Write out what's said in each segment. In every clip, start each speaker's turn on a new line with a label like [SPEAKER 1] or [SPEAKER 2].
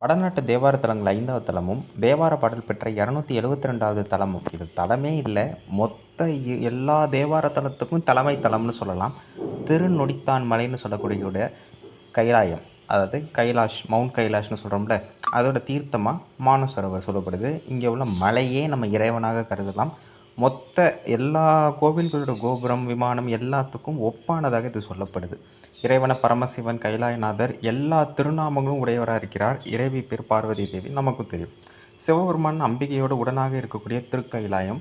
[SPEAKER 1] வடநாட்டு தேவார தலங்கள் 5வது தலமும், தேவார பாடல் பெற்ற 272வது தலமும். இது தலமே இல்ல. மொத்த எல்லா தேவார தலத்துக்கும் தலைமை தலம்னு சொல்லலாம். திருநொடித்தான் மலைன்னு சொல்லக்கூடிய கைலாயம். அதாவது கைலாஷ், மவுண்ட் கைலாஷ்னு சொல்கிறோம்ல, அதோட தீர்த்தமாக மானசரோவர் சொல்லப்படுது. இங்கே உள்ள மலையே நம்ம இறைவனாக கருதலாம். மொத்த எல்லா கோவில்களோட கோபுரம், விமானம் எல்லாத்துக்கும் ஒப்பானதாக இது சொல்லப்படுது. இறைவன பரமசிவன், கைலாயநாதர் எல்லா திருநாமங்களும் உடையவராக இருக்கிறார். இறைவி பேர் பார்வதி தேவி, நமக்கும் தெரியும். சிவபெருமான் அம்பிகையோடு உடனாக இருக்கக்கூடிய திருக்கைலாயம்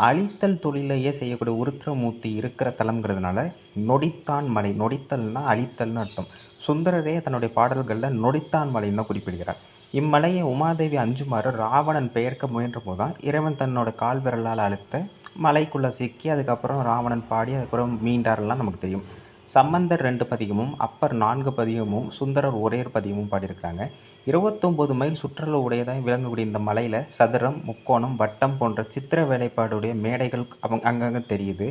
[SPEAKER 1] அழித்தல் தொழிலையே செய்யக்கூடிய உருத்திரமூர்த்தி இருக்கிற தலம்ங்கிறதுனால நொடித்தான் மலை. நொடித்தல்னா அழித்தல்னு அர்த்தம். சுந்தரரே தன்னுடைய பாடல்களில் நொடித்தான் மலைன்னு தான் குறிப்பிடுகிறார். இம்மலையை உமாதேவி அஞ்சுமாறு ராவணன் பெயர்க்க முயன்ற போதுதான் இறைவன் தன்னோட கால் விரலால் அழுத்த மலைக்குள்ளே சிக்கி அதுக்கப்புறம் ராவணன் பாடி அதுக்கப்புறம் மீண்டாரெல்லாம் நமக்கு தெரியும். சம்பந்தர் 2 பதிகமும், அப்பர் 4 பதிகமும், சுந்தரர் ஒரே பதிகமும் பாடியிருக்கிறாங்க. 29 மைல் சுற்றளவு உடையதாக விளங்கக்கூடிய இந்த மலையில் சதுரம், முக்கோணம், வட்டம் போன்ற சித்திர வேலைப்பாடுடைய மேடைகள் அங்கங்கே தெரியுது.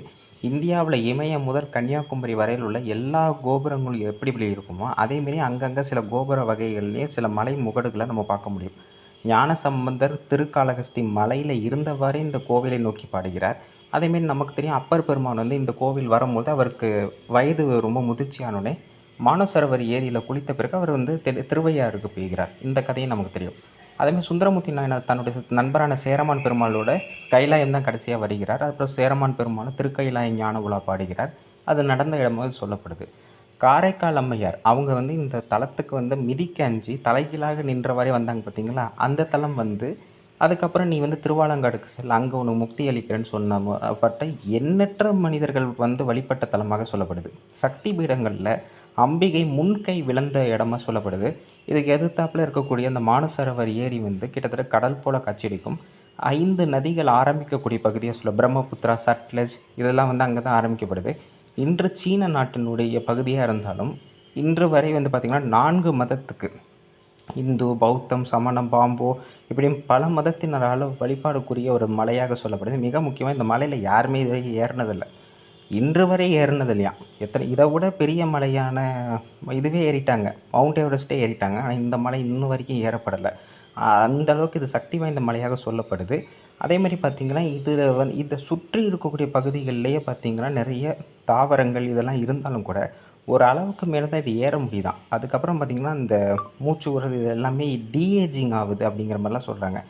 [SPEAKER 1] இந்தியாவில் இமயம் முதல் கன்னியாகுமரி வரையில் உள்ள எல்லா கோபுரங்களும் எப்படி இருக்குமோ அதேமாரி அங்கங்கே சில கோபுர வகைகள்லேயே சில மலை முகடுகளை நம்ம பார்க்க முடியும். ஞானசம்பந்தர் திருக்காளஹஸ்தி மலையில் இருந்தவாறே இந்த கோவிலை நோக்கி பாடுகிறார். அதேமாரி நமக்கு தெரியும், அப்பர் பெருமான் இந்த கோவில் வரும்போது அவருக்கு வயது ரொம்ப முதிர்ச்சியானோடனே மானசரோவர் ஏரியில் குளித்த பிறகு அவர் திருவையாறுக்கு போகிறார். இந்த கதையும் நமக்கு தெரியும். அதேமாதிரி சுந்தரமூர்த்தி நாயனார் தன்னுடைய நண்பரான சேரமான் பெருமாளோட கைலாயம் தான் கடைசியாக வருகிறார். அப்புறம் சேரமான் பெருமாள் திருக்கைலாய ஞான உலா பாடுகிறார். அது நடந்த இடமாக சொல்லப்படுது. காரைக்கால் அம்மையார் அவங்க இந்த தலத்துக்கு மிதிக்க அஞ்சு தலைகீழாக நின்றவாறே வந்தாங்க பார்த்தீங்களா, அந்த தலம் அதுக்கப்புறம் நீ திருவாலங்காடுக்கு செல், அங்கே உனக்கு முக்தி அளிக்கிறேன்னு சொன்னப்பட்ட எண்ணற்ற மனிதர்கள் வழிபட்ட தலமாக சொல்லப்படுது. சக்தி பீடங்களில் அம்பிகை முன்கை விழுந்த இடமா சொல்லப்படுது. இதுக்கு எதிர்த்தாப்பில் இருக்கக்கூடிய அந்த மானசரோவர் ஏரி கிட்டத்தட்ட கடல் போல காட்சியளிக்கும். 5 நதிகள் ஆரம்பிக்கக்கூடிய பகுதியாக சொல்ல, பிரம்மபுத்திரா, சட்லஜ் இதெல்லாம் அங்கே தான் ஆரம்பிக்கப்படுது. இன்று சீன நாட்டினுடைய பகுதியாக இருந்தாலும் இன்று வரை பார்த்திங்கன்னா 4 மதத்துக்கு, இந்து, பௌத்தம், சமணம், பாம்போ இப்படி பல மதத்தினரால் வழிபாடுக்குரிய ஒரு மலையாக சொல்லப்படுது. மிக முக்கியமாக இந்த மலையில் யாருமே இது வரைக்கும் ஏறினதில்லை, இன்று வரை ஏறினது இல்லையா. இதை விட பெரிய மலையான இதுவே ஏறிட்டாங்க, மவுண்ட் எவரெஸ்ட்டே ஏறிட்டாங்க. ஆனால் இந்த மலை இன்னும் வரைக்கும் ஏறப்படலை. அந்த அளவுக்கு இது சக்தி வாய்ந்த மலையாக சொல்லப்படுது. அதேமாதிரி பார்த்திங்கன்னா இதை சுற்றி இருக்கக்கூடிய பகுதிகளிலேயே பார்த்திங்கன்னா நிறைய தாவரங்கள் இதெல்லாம் இருந்தாலும் கூட ஒரு அளவுக்கு மேலே தான் இது ஏற முடியுதான். அதுக்கப்புறம் பார்த்திங்கன்னா இந்த மூச்சு விடுறது இது எல்லாமே டீஏஜிங் ஆகுது அப்படிங்கிற மாதிரிலாம் சொல்கிறாங்க.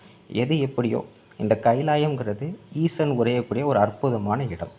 [SPEAKER 1] எது எப்படியோ இந்த கைலாயங்கிறது ஈசன் உரையக்கூடிய ஒரு அற்புதமான இடம்.